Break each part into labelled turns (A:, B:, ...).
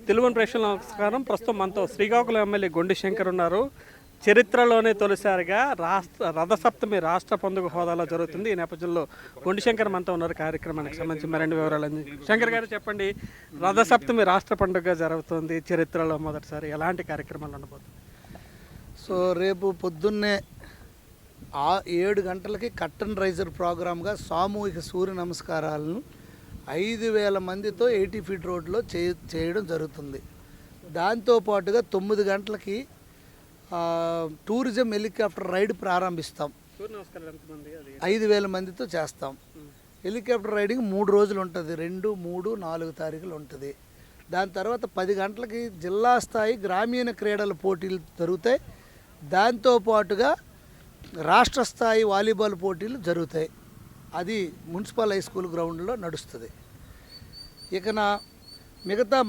A: తెలుగు ప్రేక్షకుల నమస్కారం. ప్రస్తుతం మనతో శ్రీకాకుళం ఎమ్మెల్యే గొండి శంకర్ ఉన్నారు. చరిత్రలోనే తొలిసారిగా రథసప్తమి రాష్ట్ర పండుగ హోదాలో జరుగుతుంది. ఈ నేపథ్యంలో గొండి శంకర్ మనతో ఉన్నారు. కార్యక్రమానికి సంబంధించి మరిన్ని వివరాలు శంకర్ గారు చెప్పండి. రథసప్తమి రాష్ట్ర పండుగ జరుగుతుంది, చరిత్రలో మొదటిసారి ఎలాంటి కార్యక్రమాలు ఉండబోతుంది?
B: సో రేపు పొద్దున్నే 7 గంటలకి కట్టన్ రైజర్ ప్రోగ్రామ్గా సామూహిక సూర్య నమస్కారాలను 5,000 మందితో 80 ఫీట్ రోడ్లో చేయడం జరుగుతుంది. దాంతోపాటుగా 9 గంటలకి టూరిజం హెలికాప్టర్ రైడ్ ప్రారంభిస్తాం. 5,000 మందితో చేస్తాం. హెలికాప్టర్ రైడింగ్ 3 రోజులు ఉంటుంది. 2, 3, 4 తారీఖులు ఉంటుంది. దాని తర్వాత 10 గంటలకి జిల్లా స్థాయి గ్రామీణ క్రీడల పోటీలు జరుగుతాయి. దాంతోపాటుగా రాష్ట్ర స్థాయి వాలీబాల్ పోటీలు జరుగుతాయి. అది మున్సిపల్ హై స్కూల్ గ్రౌండ్లో నడుస్తుంది. ఇకన మిగతా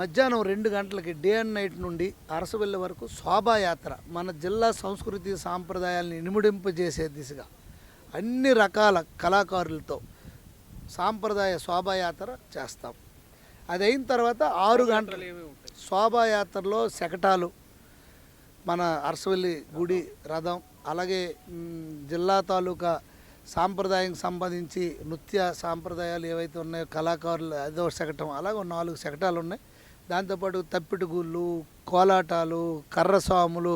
B: మధ్యాహ్నం 2 గంటలకి డే అండ్ నైట్ నుండి అరసవెల్లి వరకు శోభాయాత్ర, మన జిల్లా సంస్కృతి సాంప్రదాయాలను ఇనుముడింపజేసే దిశగా అన్ని రకాల కళాకారులతో సాంప్రదాయ శోభాయాత్ర చేస్తాం. అది అయిన తర్వాత 6 గంటల శోభాయాత్రలో శకటాలు, మన అరసవెల్లి గుడి రథం, అలాగే జిల్లా తాలూకా సాంప్రదాయానికి సంబంధించి నృత్య సాంప్రదాయాలు ఏవైతే ఉన్నాయో కళాకారులు అదో శకటం, అలాగే 4 శకటాలు ఉన్నాయి. దాంతోపాటు తప్పిటిగుళ్ళు, కోలాటాలు, కర్రస్వాములు,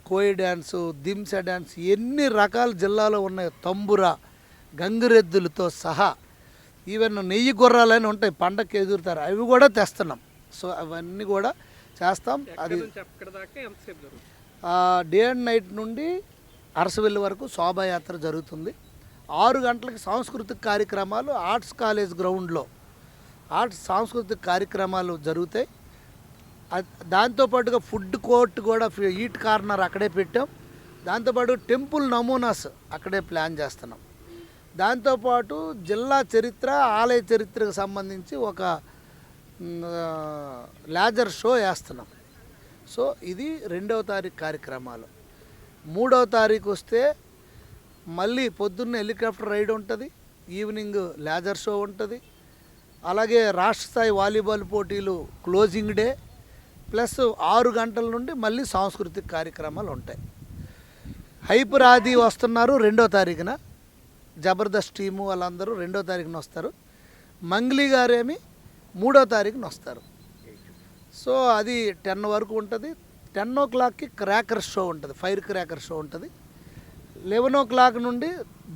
B: కోయి డ్యాన్సు, దింస డ్యాన్స్, ఎన్ని రకాల జిల్లాలో ఉన్నాయో తంబుర, గంగిరెద్దులతో సహా ఈవెన్ నెయ్యి గుర్రాలని ఉంటాయి, పండగకి ఎదురుతారు, అవి కూడా తెస్తున్నాం. సో అవన్నీ కూడా చేస్తాం. అది డే అండ్ నైట్ నుండి అరసవెల్లి వరకు శోభాయాత్ర జరుగుతుంది. 6 గంటలకి సాంస్కృతిక కార్యక్రమాలు ఆర్ట్స్ కాలేజ్ గ్రౌండ్లో సాంస్కృతిక కార్యక్రమాలు జరుగుతాయి. దాంతోపాటుగా ఫుడ్ కోర్ట్ కూడా, ఈట్ కార్నర్ అక్కడే పెట్టాం. దాంతోపాటు టెంపుల్ నమూనాస్ అక్కడే ప్లాన్ చేస్తున్నాం. దాంతోపాటు జిల్లా చరిత్ర, ఆలయ చరిత్రకు సంబంధించి ఒక లేజర్ షో వేస్తున్నాం. సో ఇది 2వ తారీఖు కార్యక్రమాలు. 3వ తారీఖు వస్తే మళ్ళీ పొద్దున్న హెలికాప్టర్ రైడ్ ఉంటుంది, ఈవినింగ్ లేజర్ షో ఉంటుంది, అలాగే రాష్ట్ర స్థాయి వాలీబాల్ పోటీలు క్లోజింగ్ డే, ప్లస్ 6 గంటల నుండి మళ్ళీ సాంస్కృతిక కార్యక్రమాలు ఉంటాయి. హైపర్ ఆది వస్తున్నారు 2వ తారీఖున, జబర్దస్త్ టీము వాళ్ళందరూ 2వ తారీఖున వస్తారు. మంగ్లీ గారేమి 3వ తారీఖున వస్తారు. సో అది 10 వరకు ఉంటుంది. 10 o'clockకి క్రాకర్ షో ఉంటుంది, ఫైర్ క్రాకర్ షో ఉంటుంది. 11 o'clock నుండి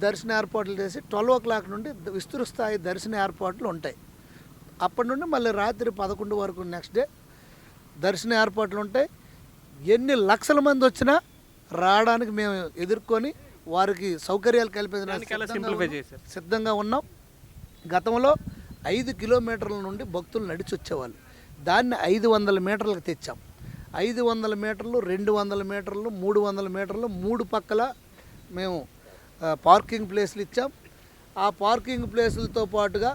B: దర్శన ఏర్పాట్లు చేసి 12 o'clock నుండి విస్తృత స్థాయి దర్శన ఏర్పాట్లు ఉంటాయి. అప్పటి నుండి మళ్ళీ రాత్రి 11 వరకు నెక్స్ట్ డే దర్శన ఏర్పాట్లు ఉంటాయి. ఎన్ని లక్షల మంది వచ్చినా రావడానికి మేము ఎదుర్కొని వారికి సౌకర్యాలు కల్పించడానికి సిద్ధంగా ఉన్నాం. గతంలో 5 కిలోమీటర్ల నుండి భక్తులు నడిచి వచ్చేవాళ్ళు, దాన్ని 500 మీటర్లకు తెచ్చాం. 500 మీటర్లు, 200 మీటర్లు, 300 మీటర్లు 3 పక్కల మేము పార్కింగ్ ప్లేస్లు ఇచ్చాం. ఆ పార్కింగ్ ప్లేసులతో పాటుగా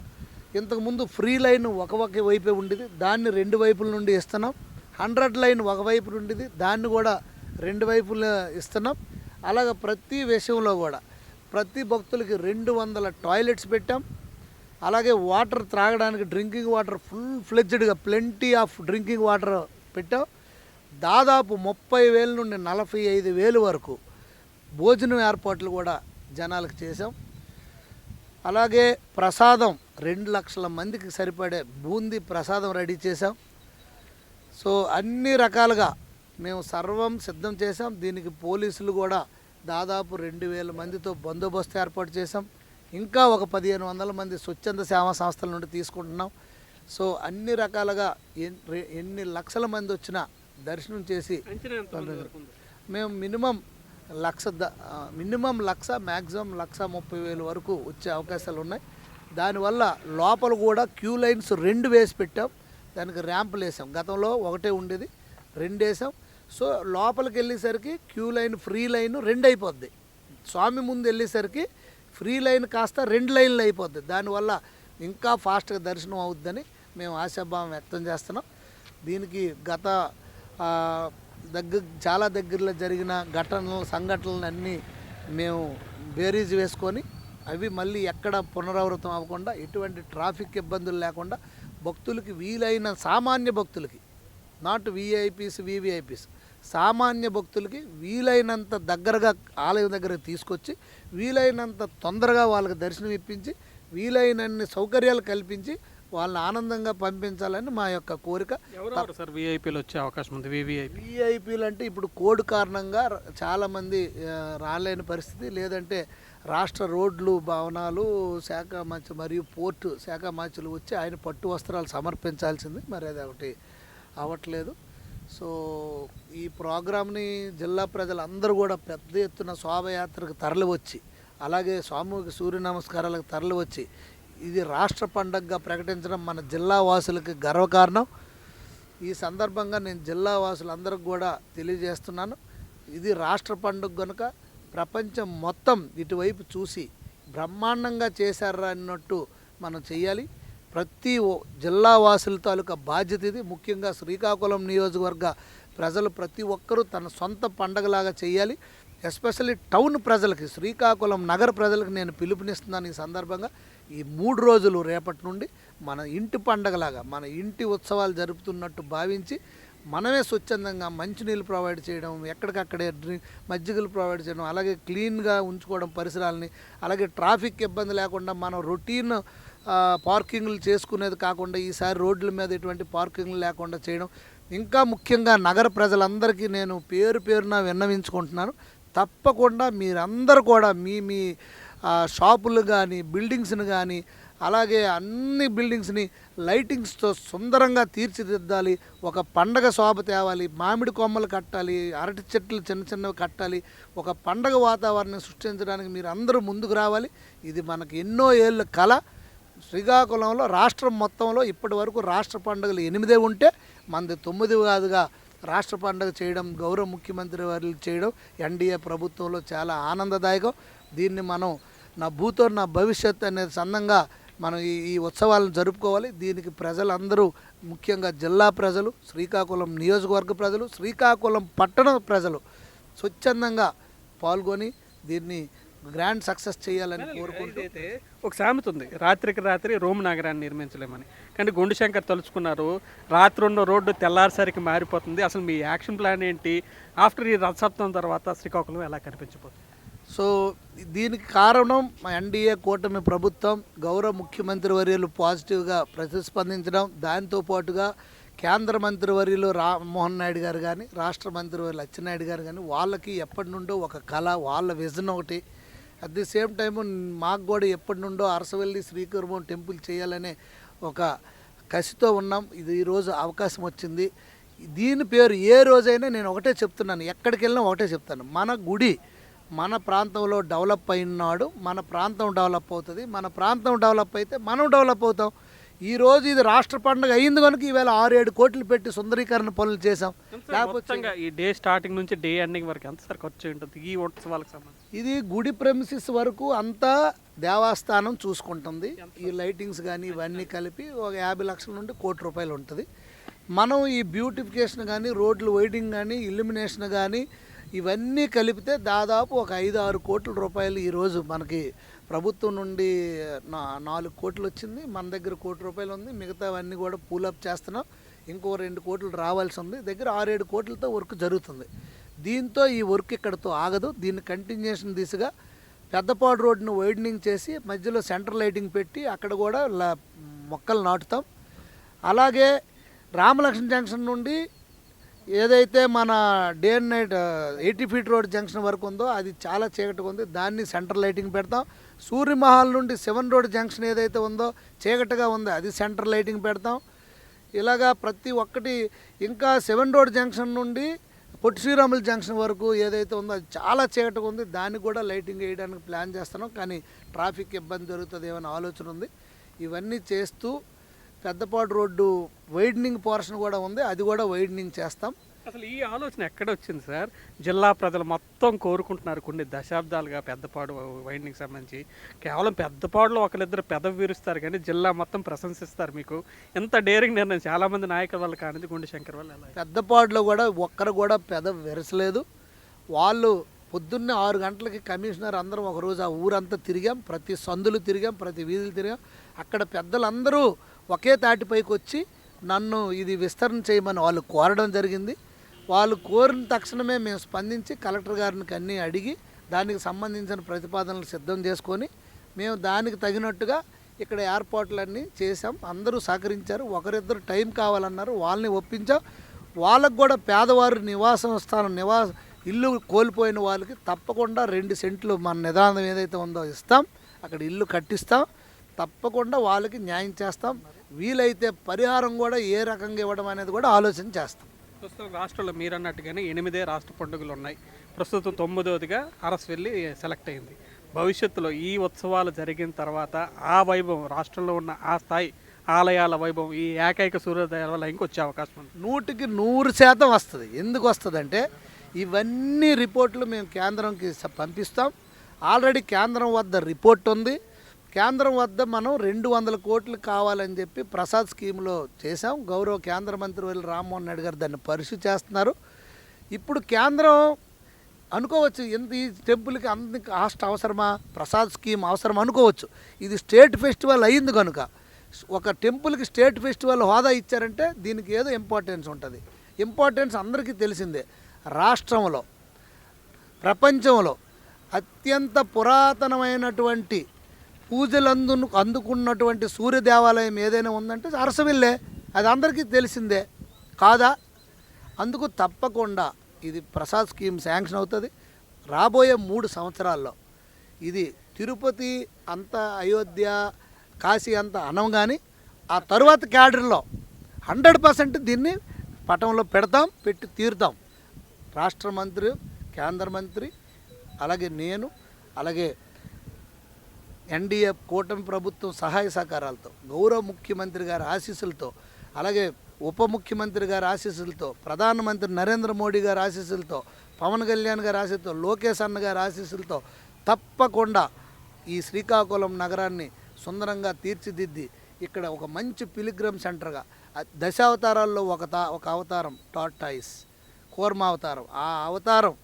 B: ఇంతకుముందు ఫ్రీ లైన్ ఒక వైపే ఉండేది, దాన్ని 2 వైపుల నుండి ఇస్తున్నాం. 100 లైన్ ఒకవైపు ఉండేది, దాన్ని కూడా 2 వైపులు ఇస్తున్నాం. అలాగే ప్రతి విషయంలో కూడా ప్రతి భక్తులకి 200 టాయిలెట్స్ పెట్టాం. అలాగే వాటర్ త్రాగడానికి డ్రింకింగ్ వాటర్ ఫుల్ ఫ్లెడ్జ్డ్గా ప్లెంటీ ఆఫ్ డ్రింకింగ్ వాటర్ పెట్టాం. దాదాపు 30,000 నుండి 45,000 వరకు భోజనం ఏర్పాట్లు కూడా జనాలకు చేసాం. అలాగే ప్రసాదం 2 లక్షల మందికి సరిపడే బూందీ ప్రసాదం రెడీ చేసాం. సో అన్ని రకాలుగా మేము సర్వం సిద్ధం చేసాం. దీనికి పోలీసులు కూడా దాదాపు 2,000 మందితో బందోబస్తు ఏర్పాటు చేసాం. ఇంకా ఒక 1,500 మంది స్వచ్ఛంద సేవా సంస్థల నుండి తీసుకుంటున్నాం. సో అన్ని రకాలుగా ఎన్ని లక్షల మంది వచ్చినా దర్శనం చేసి మేము మినిమం 1,00,000 మ్యాక్సిమం 1,30,000 వరకు వచ్చే అవకాశాలు ఉన్నాయి. దానివల్ల లోపల కూడా క్యూ లైన్స్ 2 వేసి పెట్టాం. దానికి ర్యాంపులు వేసాం. గతంలో 1 ఉండేది, 2 వేసాం. సో లోపలికి వెళ్ళేసరికి క్యూ లైన్, ఫ్రీ లైన్ 2 అయిపోద్ది. స్వామి ముందు వెళ్ళేసరికి ఫ్రీ లైన్ కాస్త 2 లైన్లు అయిపోద్ది. దానివల్ల ఇంకా ఫాస్ట్గా దర్శనం అవుద్దని మేము ఆశాభావం వ్యక్తం చేస్తున్నాం. దీనికి గత చాలా దగ్గరలో జరిగిన సంఘటనలు అన్నీ మేము బేరీజ్ వేసుకొని అవి మళ్ళీ ఎక్కడ పునరావృతం అవ్వకుండా, ఎటువంటి ట్రాఫిక్ ఇబ్బందులు లేకుండా భక్తులకి వీలైన సామాన్య భక్తులకి, నాట్ విఐపీస్ వివిఐపీస్, సామాన్య భక్తులకి వీలైనంత దగ్గరగా ఆలయం దగ్గరకు తీసుకొచ్చి వీలైనంత తొందరగా వాళ్ళకి దర్శనం ఇప్పించి వీలైనన్ని సౌకర్యాలు కల్పించి వాళ్ళని ఆనందంగా పంపించాలని మా యొక్క కోరిక.
A: ఎవరెవరు సార్ విఐపీలు వచ్చే అవకాశం ఉంది?
B: విఐపీలు అంటే ఇప్పుడు కోడ్ కారణంగా చాలామంది రాలేని పరిస్థితి, లేదంటే రాష్ట్ర రోడ్లు భవనాలు శాఖ మంచి మరియు పోర్టు శాఖ మంచులు వచ్చి ఆయన పట్టు వస్త్రాలు సమర్పించాల్సింది, మరి అది ఒకటి అవ్వట్లేదు. సో ఈ ప్రోగ్రామ్ని జిల్లా ప్రజలందరూ కూడా పెద్ద ఎత్తున శోభయాత్రకు తరలి వచ్చి, అలాగే సామూహిక సూర్య నమస్కారాలకు తరలి వచ్చి ఇది రాష్ట్ర పండగగా ప్రకటించడం మన జిల్లా వాసులకి గర్వకారణం. ఈ సందర్భంగా నేను జిల్లా వాసులందరికీ కూడా తెలియజేస్తున్నాను, ఇది రాష్ట్ర పండుగ కనుక ప్రపంచం మొత్తం ఇటువైపు చూసి బ్రహ్మాండంగా చేశారా అన్నట్టు మనం చెయ్యాలి. ప్రతి జిల్లా వాసుల తాలూకా బాధ్యత ఇది. ముఖ్యంగా శ్రీకాకుళం నియోజకవర్గ ప్రజలు ప్రతి ఒక్కరూ తన సొంత పండగలాగా చేయాలి. ఎస్పెషల్లీ టౌన్ ప్రజలకి, శ్రీకాకుళం నగర ప్రజలకు నేను పిలుపునిస్తున్నాను ఈ సందర్భంగా. ఈ 3 రోజులు రేపటి నుండి మన ఇంటి పండగలాగా, మన ఇంటి ఉత్సవాలు జరుపుతున్నట్టు భావించి మనమే స్వచ్ఛందంగా మంచినీళ్ళు ప్రొవైడ్ చేయడం, ఎక్కడికక్కడే మజ్జిగలు ప్రొవైడ్ చేయడం, అలాగే క్లీన్గా ఉంచుకోవడం పరిసరాలని, అలాగే ట్రాఫిక్ ఇబ్బంది లేకుండా మనం రొటీన్ పార్కింగ్లు చేసుకునేది కాకుండా ఈసారి రోడ్ల మీద ఎటువంటి పార్కింగ్లు లేకుండా చేయడం. ఇంకా ముఖ్యంగా నగర ప్రజలందరికీ నేను పేరు పేరున విన్నవించుకుంటున్నాను, తప్పకుండా మీరందరూ కూడా మీ మీ షాపులు కానీ బిల్డింగ్స్ని కానీ అలాగే అన్ని బిల్డింగ్స్ని లైటింగ్స్తో సుందరంగా తీర్చిదిద్దాలి. ఒక పండగ శోభ తేవాలి, మామిడి కొమ్మలు కట్టాలి, అరటి చెట్లు చిన్న చిన్నవి కట్టాలి. ఒక పండగ వాతావరణం సృష్టించడానికి మీరు అందరూ ముందుకు రావాలి. ఇది మనకి ఎన్నో ఏళ్ళ కళ. శ్రీకాకుళంలో రాష్ట్రం మొత్తంలో ఇప్పటి వరకు రాష్ట్ర పండుగలు 8 ఉంటే మనది 9 కాదుగా రాష్ట్ర పండుగ చేయడం, గౌరవ ముఖ్యమంత్రి వారు చేయడం ఎన్డీఏ ప్రభుత్వంలో చాలా ఆనందదాయకం. దీన్ని మనం నా భూతో నా భవిష్యత్ అనే సందంగా మనం ఈ ఉత్సవాలను జరుపుకోవాలి. దీనికి ప్రజలందరూ, ముఖ్యంగా జిల్లా ప్రజలు, శ్రీకాకుళం నియోజకవర్గ ప్రజలు, శ్రీకాకుళం పట్టణ ప్రజలు స్వచ్ఛందంగా పాల్గొని దీన్ని గ్రాండ్ సక్సెస్ చేయాలని కోరుకుంటూ.
A: ఒక సామెత ఉంది, రాత్రికి రాత్రి రోమ్ నగరాన్ని నిర్మించలేమని. కానీ గుండు శంకర్ తలుచుకున్నారు, రాత్రి ఉన్న రోడ్డు తెల్లారిసరికి మారిపోతుంది. అసలు మీ యాక్షన్ ప్లాన్ ఏంటి? ఆఫ్టర్ ఈ రథసప్తమం తర్వాత శ్రీకాకుళం ఎలా కనిపించబోతుంది?
B: సో దీనికి కారణం మా ఎన్డీఏ కూటమి ప్రభుత్వం, గౌరవ ముఖ్యమంత్రి వర్యులు పాజిటివ్గా ప్రతిస్పందించడం, దాంతోపాటుగా కేంద్ర మంత్రివర్యులు రామ్మోహన్ నాయుడు గారు కానీ, రాష్ట్ర మంత్రివర్యులు అచ్చెన్నాయుడు గారు కానీ, వాళ్ళకి ఎప్పటి నుండో ఒక కళ, వాళ్ళ విజన్ ఒకటి. అట్ ది సేమ్ టైము మాకు కూడా ఎప్పటి నుండో అరసవల్లి శ్రీకూర్మం టెంపుల్ చేయాలనే ఒక కసితో ఉన్నాం. ఇది ఈరోజు అవకాశం వచ్చింది. దీని పేరు ఏ రోజైనా నేను ఒకటే చెప్తున్నాను, ఎక్కడికి వెళ్ళినా ఒకటే చెప్తాను, మన గుడి మన ప్రాంతంలో డెవలప్ అయినాడు మన ప్రాంతం డెవలప్ అవుతుంది. మన ప్రాంతం డెవలప్ అయితే మనం డెవలప్ అవుతాం. ఈరోజు ఇది రాష్ట్ర పండుగ అయింది కనుక ఈవేళ 6-7 కోట్లు పెట్టి సుందరీకరణ పనులు చేసాం.
A: లేకపోతే ఈ డే స్టార్టింగ్ నుంచి డే ఎండింగ్ వరకు ఎంత సార్ ఖర్చు ఉంటుంది ఈ ఉత్సవాలకు సంబంధించి?
B: ఇది గుడి ప్రెమిసిస్ వరకు అంతా దేవస్థానం చూసుకుంటుంది. ఈ లైటింగ్స్ కానీ ఇవన్నీ కలిపి ఒక 50 లక్షల నుండి ₹1 ఉంటుంది. మనం ఈ బ్యూటిఫికేషన్ కానీ, రోడ్లు వైడింగ్ కానీ, ఇల్యూమినేషన్ కానీ ఇవన్నీ కలిపితే దాదాపు ఒక 5-6 కోట్ల రూపాయలు ఈరోజు మనకి ప్రభుత్వం నుండి 4 కోట్లు వచ్చింది. మన దగ్గర ₹1 ఉంది. మిగతావన్నీ కూడా పూలప్ చేస్తున్నాం. ఇంకో 2 కోట్లు రావాల్సి ఉంది. దగ్గర 6-7 కోట్లతో వర్క్ జరుగుతుంది. దీంతో ఈ వర్క్ ఇక్కడతో ఆగదు. దీన్ని కంటిన్యూషన్ దిశగా పెద్దపాడు రోడ్డును వైడనింగ్ చేసి మధ్యలో సెంటర్ లైటింగ్ పెట్టి అక్కడ కూడా మొక్కలు నాటుతాం. అలాగే రామలక్ష్మణ జంక్షన్ నుండి ఏదైతే మన day and night 80 feet road junction వరకు ఉందో అది చాలా చీకటిగా ఉంది, దాన్ని సెంటర్ లైటింగ్ పెడతాం. సూర్యమహల్ నుండి 7 రోడ్ జంక్షన్ ఏదైతే ఉందో చీకటిగా ఉందో అది సెంటర్ లైటింగ్ పెడతాం. ఇలాగా ప్రతి ఒక్కటి. ఇంకా 7 రోడ్ జంక్షన్ నుండి పొట్టి శ్రీరాములు జంక్షన్ వరకు ఏదైతే ఉందో అది చాలా చీకటిగా ఉంది, దానికి కూడా లైటింగ్ వేయడానికి ప్లాన్ చేస్తున్నాం. కానీ ట్రాఫిక్ ఇబ్బంది జరుగుతుంది ఏమైనా ఆలోచన ఉంది. ఇవన్నీ చేస్తూ పెద్దపాడు రోడ్డు వైడనింగ్ పోర్షన్ కూడా ఉంది, అది కూడా వైడనింగ్ చేస్తాం.
A: అసలు ఈ ఆలోచన ఎక్కడ వచ్చింది సార్? జిల్లా ప్రజలు మొత్తం కోరుకుంటున్నారు కొన్ని దశాబ్దాలుగా పెద్దపాడు వైడనింగ్ సంబంధించి. కేవలం పెద్దపాడులో ఒకరిద్దరు పెదవి విరుస్తారు కానీ జిల్లా మొత్తం ప్రశంసిస్తారు మీకు. ఎంత డేరింగ్ నిర్ణయం చాలామంది నాయకుల వల్ల కానిది గుండు శంకర్ వల్ల.
B: పెద్దపాడులో కూడా ఒక్కరు కూడా పెదవి విరసలేదు. వాళ్ళు పొద్దున్నే 6 గంటలకి కమిషనర్ అందరం ఒకరోజు ఆ ఊరంతా తిరిగాం, ప్రతి సందులు తిరిగాం, ప్రతి వీధులు తిరిగాం. అక్కడ పెద్దలందరూ ఒకే తాటిపైకి వచ్చి నన్ను ఇది విస్తరణ చేయమని వాళ్ళు కోరడం జరిగింది. వాళ్ళు కోరిన తక్షణమే మేము స్పందించి కలెక్టర్ గారిని అన్నీ అడిగి దానికి సంబంధించిన ప్రతిపాదనలు సిద్ధం చేసుకొని మేము దానికి తగినట్టుగా ఇక్కడ ఏర్పాట్లన్నీ చేసాం. అందరూ సహకరించారు. ఒకరిద్దరు టైం కావాలన్నారు, వాళ్ళని ఒప్పించాం. వాళ్ళకు కూడా పేదవారు ఇల్లు కోల్పోయిన వాళ్ళకి తప్పకుండా 2 సెంట్లు మన నిదానం ఏదైతే ఉందో ఇస్తాం, అక్కడ ఇల్లు కట్టిస్తాం, తప్పకుండా వాళ్ళకి న్యాయం చేస్తాం. వీలైతే పరిహారం కూడా ఏ రకంగా ఇవ్వడం అనేది కూడా ఆలోచన చేస్తాం.
A: ప్రస్తుతం రాష్ట్రంలో మీరు అన్నట్టుగానే 8 రాష్ట్ర పండుగలు ఉన్నాయి. ప్రస్తుతం 9వదిగా అరసవెల్లి సెలెక్ట్ అయింది. భవిష్యత్తులో ఈ ఉత్సవాలు జరిగిన తర్వాత ఆ వైభవం, రాష్ట్రంలో ఉన్న ఆ స్థాయి ఆలయాల వైభవం ఈ ఏకైక సూర్యోదయాల వల్ల ఇంకొచ్చే అవకాశం ఉంది.
B: 100% వస్తుంది. ఎందుకు వస్తుందంటే ఇవన్నీ రిపోర్ట్లు మేము కేంద్రంకి పంపిస్తాం. ఆల్రెడీ కేంద్రం వద్ద రిపోర్ట్ ఉంది. కేంద్రం వద్ద మనం 200 కోట్లు కావాలని చెప్పి ప్రసాద్ స్కీమ్లో చేసాం. గౌరవ కేంద్ర మంత్రి వర్యులు రామ్మోహన్ నాయుడు గారు దాన్ని పరిశీలి చేస్తున్నారు. ఇప్పుడు కేంద్రం అనుకోవచ్చు, ఎంత ఈ టెంపుల్కి అంత కాస్ట్ అవసరమా, ప్రసాద్ స్కీమ్ అవసరం అనుకోవచ్చు. ఇది స్టేట్ ఫెస్టివల్ అయ్యింది కనుక ఒక టెంపుల్కి స్టేట్ ఫెస్టివల్ హోదా ఇచ్చారంటే దీనికి ఏదో ఇంపార్టెన్స్ ఉంటుంది. ఇంపార్టెన్స్ అందరికీ తెలిసిందే. రాష్ట్రంలో, ప్రపంచంలో అత్యంత పురాతనమైనటువంటి పూజలు అందుకున్నటువంటి సూర్య దేవాలయం ఏదైనా ఉందంటే అరసవిల్లే. అది అందరికీ తెలిసిందే కాదా? అందుకు తప్పకుండా ఇది ప్రసాద్ స్కీమ్ శాంక్షన్ అవుతుంది. రాబోయే 3 సంవత్సరాల్లో ఇది తిరుపతి అంత, అయోధ్య, కాశీ అంత అనం, కానీ ఆ తరువాత క్యాడర్లో 100% దీన్ని పటంలో పెట్టి తీరుతాం. రాష్ట్ర మంత్రి, కేంద్ర మంత్రి, అలాగే నేను, అలాగే ఎన్డీఏ కూటమి ప్రభుత్వం సహాయ సహకారాలతో, గౌరవ ముఖ్యమంత్రి గారి ఆశీస్సులతో, అలాగే ఉప ముఖ్యమంత్రి గారి ఆశీస్సులతో, ప్రధానమంత్రి నరేంద్ర మోడీ గారి ఆశీస్సులతో, పవన్ కళ్యాణ్ గారి ఆశీస్సులతో, లోకేష్ అన్న గారి ఆశీస్సులతో తప్పకుండా ఈ శ్రీకాకుళం నగరాన్ని సుందరంగా తీర్చిదిద్ది ఇక్కడ ఒక మంచి పిలిగ్రమ్ సెంటర్గా, దశావతారాల్లో ఒక అవతారం టార్టాయిస్, కూర్మ అవతారం, ఆ అవతారం,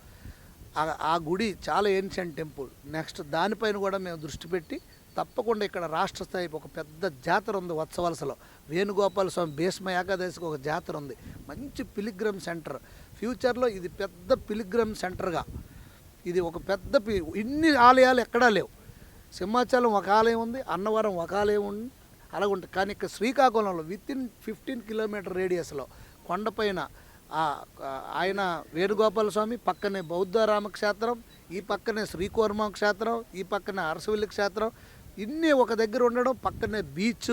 B: ఆ గుడి చాలా ఏన్షియంట్ టెంపుల్. నెక్స్ట్ దానిపైన కూడా మేము దృష్టి పెట్టి తప్పకుండా ఇక్కడ రాష్ట్ర స్థాయి ఒక పెద్ద జాతర ఉంది. వత్సవలసలో వేణుగోపాల స్వామి భీష్మ ఏకాదశికి ఒక జాతర ఉంది. మంచి పిలిగ్రమ్ సెంటర్. ఫ్యూచర్లో ఇది పెద్ద పిలిగ్రమ్ సెంటర్గా, ఇది ఒక పెద్ద ఇన్ని ఆలయాలు ఎక్కడా లేవు. సింహాచలం ఒక ఆలయం ఉంది, అన్నవరం ఒక ఆలయం ఉంది, అలాగ ఉంటుంది. కానీ ఇక్కడ శ్రీకాకుళంలో వితిన్ 15 కిలోమీటర్ రేడియస్లో కొండపైన ఆయన వేణుగోపాల స్వామి, పక్కనే బౌద్ధ రామక్షేత్రం, ఈ పక్కనే శ్రీకూర్మ క్షేత్రం, ఈ పక్కనే అరసవల్లి క్షేత్రం, ఇన్ని ఒక దగ్గర ఉండడం, పక్కనే బీచ్,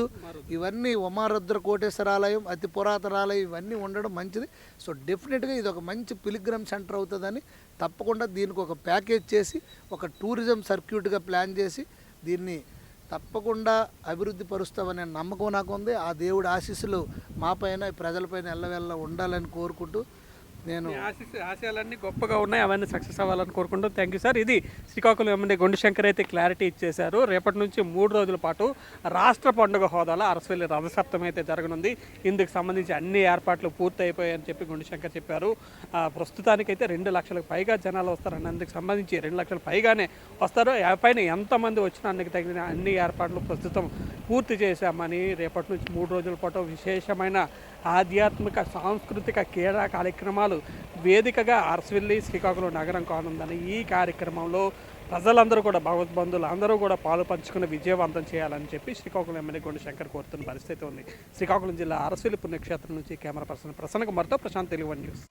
B: ఇవన్నీ ఉమారుద్ర కోటేశ్వర ఆలయం, అతి పురాతన ఆలయం, ఇవన్నీ ఉండడం మంచిది. సో డెఫినెట్గా ఇది ఒక మంచి పిలిగ్రమ్ సెంటర్ అవుతుందని తప్పకుండా దీనికి ఒక ప్యాకేజ్ చేసి ఒక టూరిజం సర్క్యూట్గా ప్లాన్ చేసి దీన్ని తప్పకుండా అభివృద్ధి పరుస్తామనే నమ్మకం నాకు ఉంది. ఆ దేవుడి ఆశీస్సులు మాపైన, ప్రజలపైన ఎల్లవెల్ల ఉండాలని కోరుకుంటూ నేను
A: ఆశయాలన్నీ గొప్పగా ఉన్నాయి, అవన్నీ సక్సెస్ అవ్వాలని కోరుకుంటాం. Thank you sir. ఇది శ్రీకాకుళం ఎమ్మెల్యే గొండిశంకర్ అయితే క్లారిటీ ఇచ్చేశారు. రేపటి నుంచి 3 రోజుల పాటు రాష్ట్ర పండుగ హోదాలో అరసవెల్లి రథసప్తమి అయితే జరగనుంది. ఇందుకు సంబంధించి అన్ని ఏర్పాట్లు పూర్తి అయిపోయాయని చెప్పి గొండిశంకర్ చెప్పారు. ప్రస్తుతానికైతే 2 లక్షలకు పైగా జనాలు వస్తారని, అందుకు సంబంధించి 2 లక్షల పైగానే వస్తారు. పైన ఎంతమంది వచ్చినా అందుకు తగిన అన్ని ఏర్పాట్లు ప్రస్తుతం పూర్తి చేశామని, రేపటి నుంచి 3 రోజుల పాటు విశేషమైన ఆధ్యాత్మిక, సాంస్కృతిక, క్రీడా కార్యక్రమాలు వేదికగా అరసవెల్లి శ్రీకాకుళం నగరం కానుందని, ఈ కార్యక్రమంలో ప్రజలందరూ కూడా, భగవద్బంధువులు అందరూ కూడా పాలు పంచుకుని విజయవంతం చేయాలని చెప్పి శ్రీకాకుళం ఎమ్మెల్యే గొండిశంకర్ కోరుతున్న పరిస్థితి ఉంది. శ్రీకాకుళం జిల్లా అరసవెల్లి పుణ్యక్షేత్రం నుంచి కెమెరా పర్సన్ ప్రసన్న కుమార్తో ప్రశాంత్, తెలుగు 1 న్యూస్.